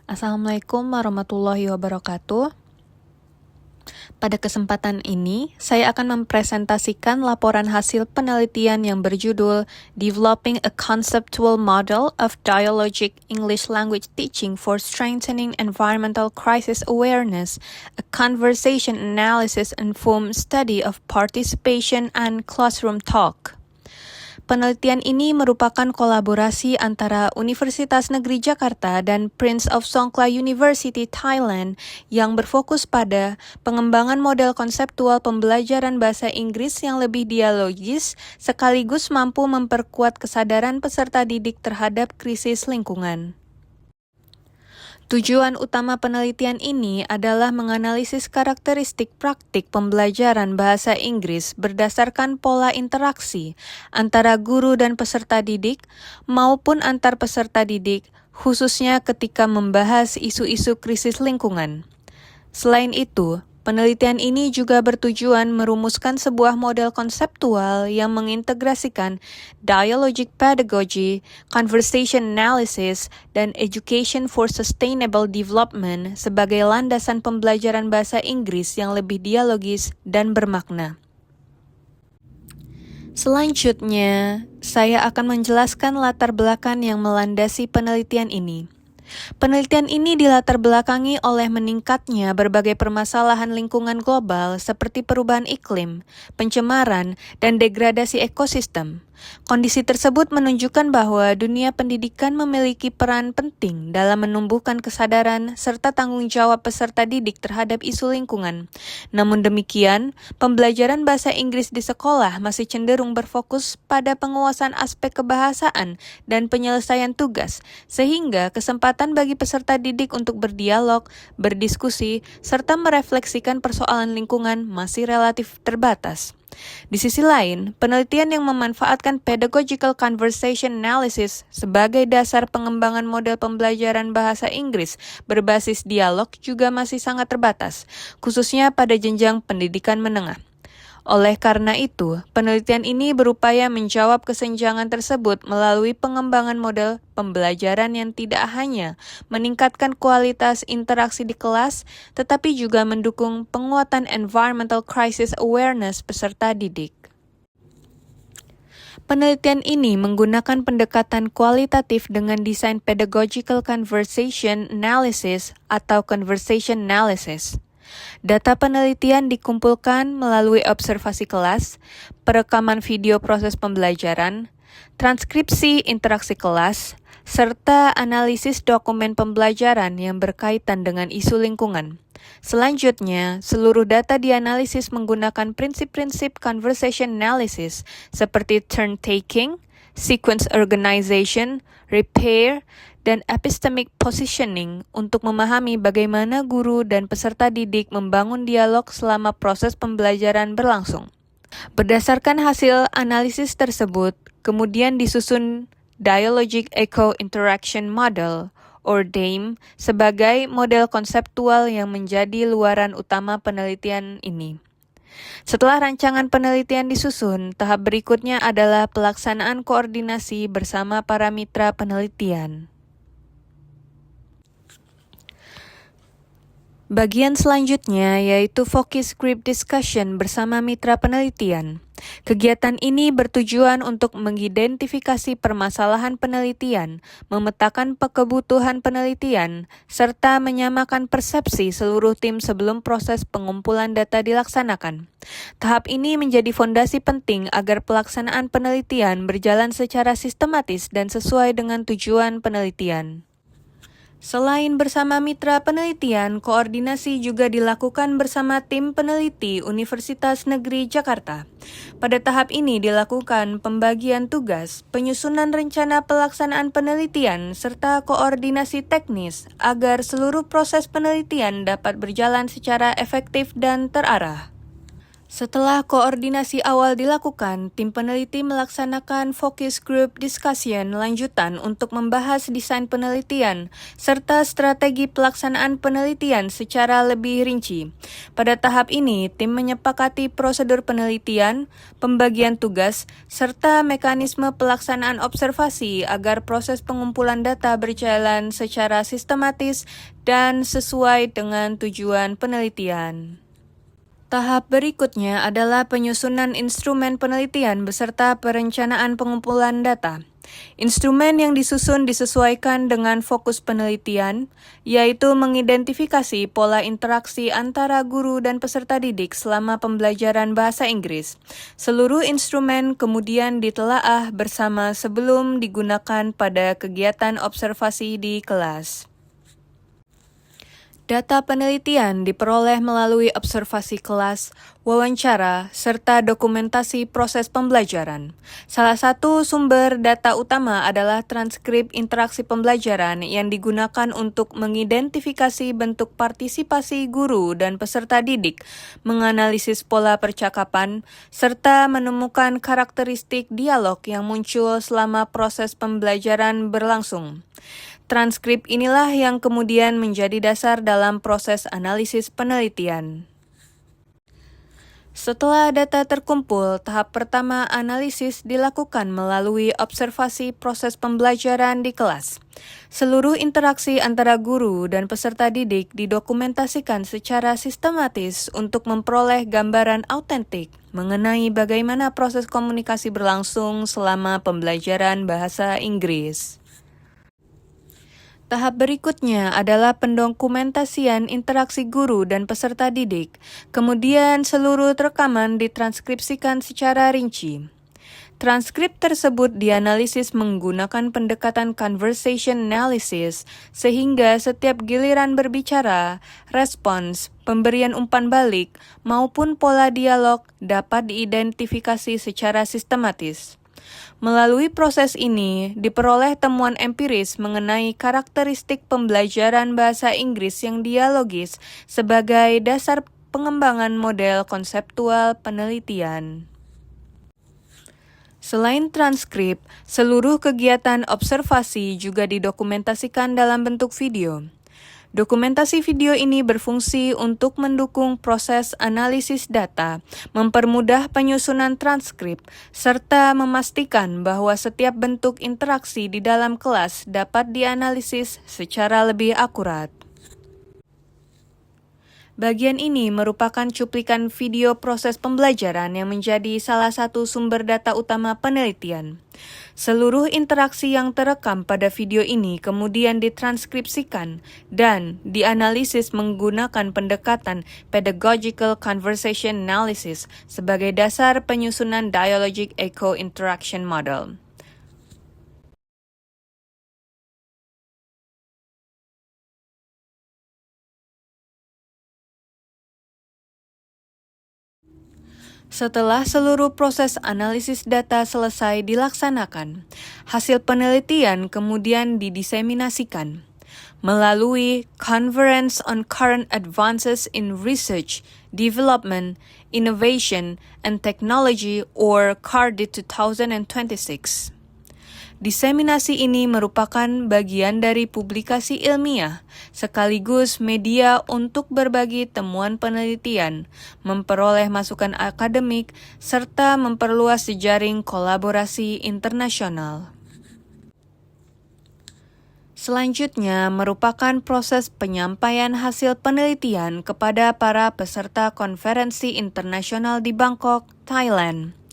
Assalamualaikum warahmatullahi wabarakatuh. Pada kesempatan ini, saya akan mempresentasikan laporan hasil penelitian yang berjudul Developing a Conceptual Model of Dialogic English Language Teaching for Strengthening Environmental Crisis Awareness, a Conversation Analysis Informed Study of Participation and Classroom Talk. Penelitian ini merupakan kolaborasi antara Universitas Negeri Jakarta dan Prince of Songkla University, Thailand, yang berfokus pada pengembangan model konseptual pembelajaran bahasa Inggris yang lebih dialogis, sekaligus mampu memperkuat kesadaran peserta didik terhadap krisis lingkungan. Tujuan utama penelitian ini adalah menganalisis karakteristik praktik pembelajaran bahasa Inggris berdasarkan pola interaksi antara guru dan peserta didik maupun antar peserta didik, khususnya ketika membahas isu-isu krisis lingkungan. Selain itu, penelitian ini juga bertujuan merumuskan sebuah model konseptual yang mengintegrasikan dialogic pedagogy, conversation analysis, dan education for sustainable development sebagai landasan pembelajaran bahasa Inggris yang lebih dialogis dan bermakna. Selanjutnya, saya akan menjelaskan latar belakang yang melandasi penelitian ini. Penelitian ini dilatar belakangi oleh meningkatnya berbagai permasalahan lingkungan global seperti perubahan iklim, pencemaran, dan degradasi ekosistem. Kondisi tersebut menunjukkan bahwa dunia pendidikan memiliki peran penting dalam menumbuhkan kesadaran serta tanggung jawab peserta didik terhadap isu lingkungan. Namun demikian, pembelajaran bahasa Inggris di sekolah masih cenderung berfokus pada penguasaan aspek kebahasaan dan penyelesaian tugas, sehingga kesempatan bagi peserta didik untuk berdialog, berdiskusi, serta merefleksikan persoalan lingkungan masih relatif terbatas. Di sisi lain, penelitian yang memanfaatkan pedagogical conversation analysis sebagai dasar pengembangan model pembelajaran bahasa Inggris berbasis dialog juga masih sangat terbatas, khususnya pada jenjang pendidikan menengah. Oleh karena itu, penelitian ini berupaya menjawab kesenjangan tersebut melalui pengembangan model pembelajaran yang tidak hanya meningkatkan kualitas interaksi di kelas, tetapi juga mendukung penguatan environmental crisis awareness peserta didik. Penelitian ini menggunakan pendekatan kualitatif dengan desain pedagogical conversation analysis atau conversation analysis. Data penelitian dikumpulkan melalui observasi kelas, perekaman video proses pembelajaran, transkripsi interaksi kelas, serta analisis dokumen pembelajaran yang berkaitan dengan isu lingkungan. Selanjutnya, seluruh data dianalisis menggunakan prinsip-prinsip conversation analysis seperti turn taking, sequence organization, repair, dan epistemic positioning untuk memahami bagaimana guru dan peserta didik membangun dialog selama proses pembelajaran berlangsung. Berdasarkan hasil analisis tersebut, kemudian disusun Dialogic Echo Interaction Model or DAME sebagai model konseptual yang menjadi luaran utama penelitian ini. Setelah rancangan penelitian disusun, tahap berikutnya adalah pelaksanaan koordinasi bersama para mitra penelitian. Bagian selanjutnya yaitu focus group discussion bersama mitra penelitian. Kegiatan ini bertujuan untuk mengidentifikasi permasalahan penelitian, memetakan kebutuhan penelitian, serta menyamakan persepsi seluruh tim sebelum proses pengumpulan data dilaksanakan. Tahap ini menjadi fondasi penting agar pelaksanaan penelitian berjalan secara sistematis dan sesuai dengan tujuan penelitian. Selain bersama mitra penelitian, koordinasi juga dilakukan bersama tim peneliti Universitas Negeri Jakarta. Pada tahap ini dilakukan pembagian tugas, penyusunan rencana pelaksanaan penelitian, serta koordinasi teknis agar seluruh proses penelitian dapat berjalan secara efektif dan terarah. Setelah koordinasi awal dilakukan, tim peneliti melaksanakan focus group discussion lanjutan untuk membahas desain penelitian serta strategi pelaksanaan penelitian secara lebih rinci. Pada tahap ini, tim menyepakati prosedur penelitian, pembagian tugas, serta mekanisme pelaksanaan observasi agar proses pengumpulan data berjalan secara sistematis dan sesuai dengan tujuan penelitian. Tahap berikutnya adalah penyusunan instrumen penelitian beserta perencanaan pengumpulan data. Instrumen yang disusun disesuaikan dengan fokus penelitian, yaitu mengidentifikasi pola interaksi antara guru dan peserta didik selama pembelajaran bahasa Inggris. Seluruh instrumen kemudian ditelaah bersama sebelum digunakan pada kegiatan observasi di kelas. Data penelitian diperoleh melalui observasi kelas, wawancara, serta dokumentasi proses pembelajaran. Salah satu sumber data utama adalah transkrip interaksi pembelajaran yang digunakan untuk mengidentifikasi bentuk partisipasi guru dan peserta didik, menganalisis pola percakapan, serta menemukan karakteristik dialog yang muncul selama proses pembelajaran berlangsung. Transkrip inilah yang kemudian menjadi dasar dalam proses analisis penelitian. Setelah data terkumpul, tahap pertama analisis dilakukan melalui observasi proses pembelajaran di kelas. Seluruh interaksi antara guru dan peserta didik didokumentasikan secara sistematis untuk memperoleh gambaran autentik mengenai bagaimana proses komunikasi berlangsung selama pembelajaran bahasa Inggris. Tahap berikutnya adalah pendokumentasian interaksi guru dan peserta didik. Kemudian seluruh rekaman ditranskripsikan secara rinci. Transkrip tersebut dianalisis menggunakan pendekatan conversation analysis, sehingga setiap giliran berbicara, respons, pemberian umpan balik, maupun pola dialog dapat diidentifikasi secara sistematis. Melalui proses ini, diperoleh temuan empiris mengenai karakteristik pembelajaran bahasa Inggris yang dialogis sebagai dasar pengembangan model konseptual penelitian. Selain transkrip, seluruh kegiatan observasi juga didokumentasikan dalam bentuk video. Dokumentasi video ini berfungsi untuk mendukung proses analisis data, mempermudah penyusunan transkrip, serta memastikan bahwa setiap bentuk interaksi di dalam kelas dapat dianalisis secara lebih akurat. Bagian ini merupakan cuplikan video proses pembelajaran yang menjadi salah satu sumber data utama penelitian. Seluruh interaksi yang terekam pada video ini kemudian ditranskripsikan dan dianalisis menggunakan pendekatan pedagogical conversation analysis sebagai dasar penyusunan dialogic echo interaction model. Setelah seluruh proses analisis data selesai dilaksanakan, hasil penelitian kemudian didiseminasikan melalui Conference on Current Advances in Research, Development, Innovation, and Technology or CARDIT 2026. Diseminasi ini merupakan bagian dari publikasi ilmiah, sekaligus media untuk berbagi temuan penelitian, memperoleh masukan akademik, serta memperluas jejaring kolaborasi internasional. Selanjutnya merupakan proses penyampaian hasil penelitian kepada para peserta konferensi internasional di Bangkok, Thailand.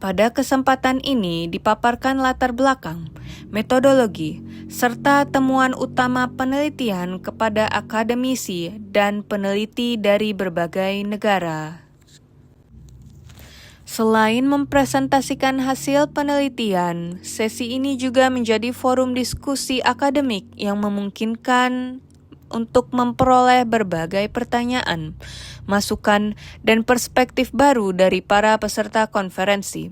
Pada kesempatan ini dipaparkan latar belakang, metodologi, serta temuan utama penelitian kepada akademisi dan peneliti dari berbagai negara. Selain mempresentasikan hasil penelitian, sesi ini juga menjadi forum diskusi akademik yang memungkinkan untuk memperoleh berbagai pertanyaan, masukan, dan perspektif baru dari para peserta konferensi.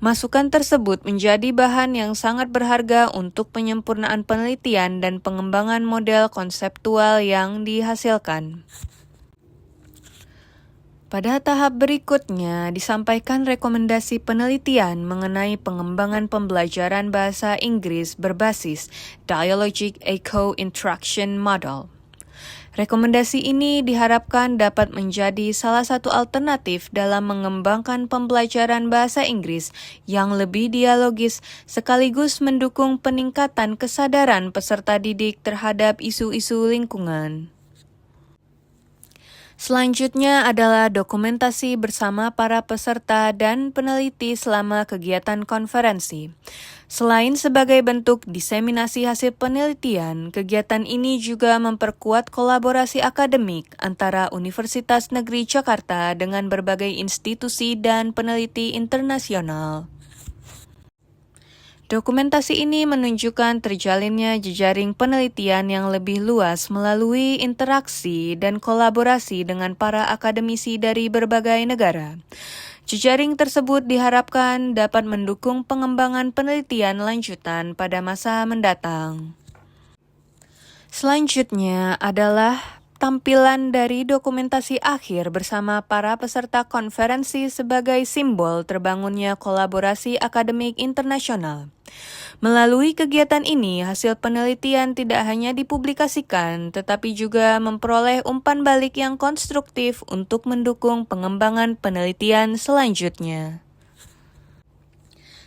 Masukan tersebut menjadi bahan yang sangat berharga untuk penyempurnaan penelitian dan pengembangan model konseptual yang dihasilkan. Pada tahap berikutnya, disampaikan rekomendasi penelitian mengenai pengembangan pembelajaran bahasa Inggris berbasis Dialogic Echo Interaction Model. Rekomendasi ini diharapkan dapat menjadi salah satu alternatif dalam mengembangkan pembelajaran bahasa Inggris yang lebih dialogis sekaligus mendukung peningkatan kesadaran peserta didik terhadap isu-isu lingkungan. Selanjutnya adalah dokumentasi bersama para peserta dan peneliti selama kegiatan konferensi. Selain sebagai bentuk diseminasi hasil penelitian, kegiatan ini juga memperkuat kolaborasi akademik antara Universitas Negeri Jakarta dengan berbagai institusi dan peneliti internasional. Dokumentasi ini menunjukkan terjalinnya jejaring penelitian yang lebih luas melalui interaksi dan kolaborasi dengan para akademisi dari berbagai negara. Jejaring tersebut diharapkan dapat mendukung pengembangan penelitian lanjutan pada masa mendatang. Selanjutnya adalah tampilan dari dokumentasi akhir bersama para peserta konferensi sebagai simbol terbangunnya kolaborasi akademik internasional. Melalui kegiatan ini, hasil penelitian tidak hanya dipublikasikan, tetapi juga memperoleh umpan balik yang konstruktif untuk mendukung pengembangan penelitian selanjutnya.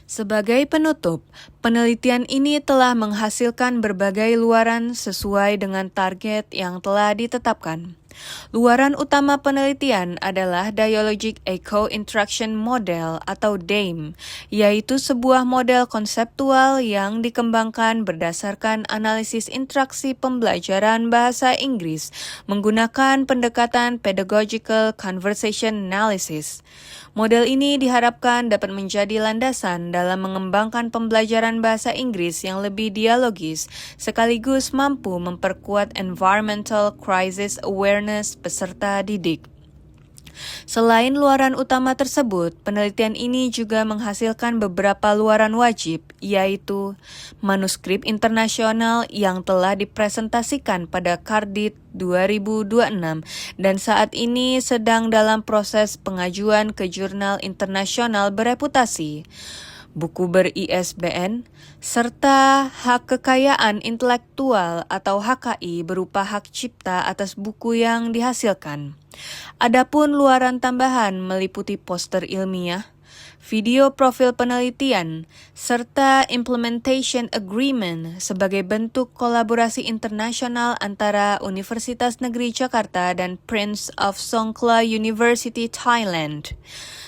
Sebagai penutup, penelitian ini telah menghasilkan berbagai luaran sesuai dengan target yang telah ditetapkan. Luaran utama penelitian adalah Dialogic Echo Interaction Model atau DEIM, yaitu sebuah model konseptual yang dikembangkan berdasarkan analisis interaksi pembelajaran bahasa Inggris menggunakan pendekatan Pedagogical Conversation Analysis. Model ini diharapkan dapat menjadi landasan dalam mengembangkan pembelajaran bahasa Inggris yang lebih dialogis, sekaligus mampu memperkuat environmental crisis awareness peserta didik. Selain luaran utama tersebut, penelitian ini juga menghasilkan beberapa luaran wajib, yaitu manuskrip internasional yang telah dipresentasikan pada Kardit 2026 dan saat ini sedang dalam proses pengajuan ke jurnal internasional bereputasi, buku ber-ISBN, serta hak kekayaan intelektual atau HKI berupa hak cipta atas buku yang dihasilkan. Adapun luaran tambahan meliputi poster ilmiah, video profil penelitian, serta implementation agreement sebagai bentuk kolaborasi internasional antara Universitas Negeri Jakarta dan Prince of Songkhla University Thailand.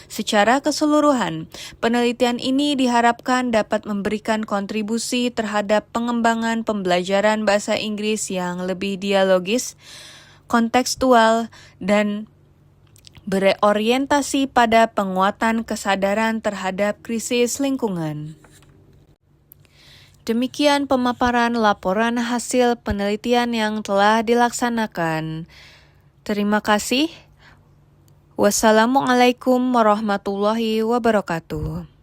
Secara keseluruhan, penelitian ini diharapkan dapat memberikan kontribusi terhadap pengembangan pembelajaran bahasa Inggris yang lebih dialogis, kontekstual, dan berorientasi pada penguatan kesadaran terhadap krisis lingkungan. Demikian pemaparan laporan hasil penelitian yang telah dilaksanakan. Terima kasih. Wassalamualaikum warahmatullahi wabarakatuh.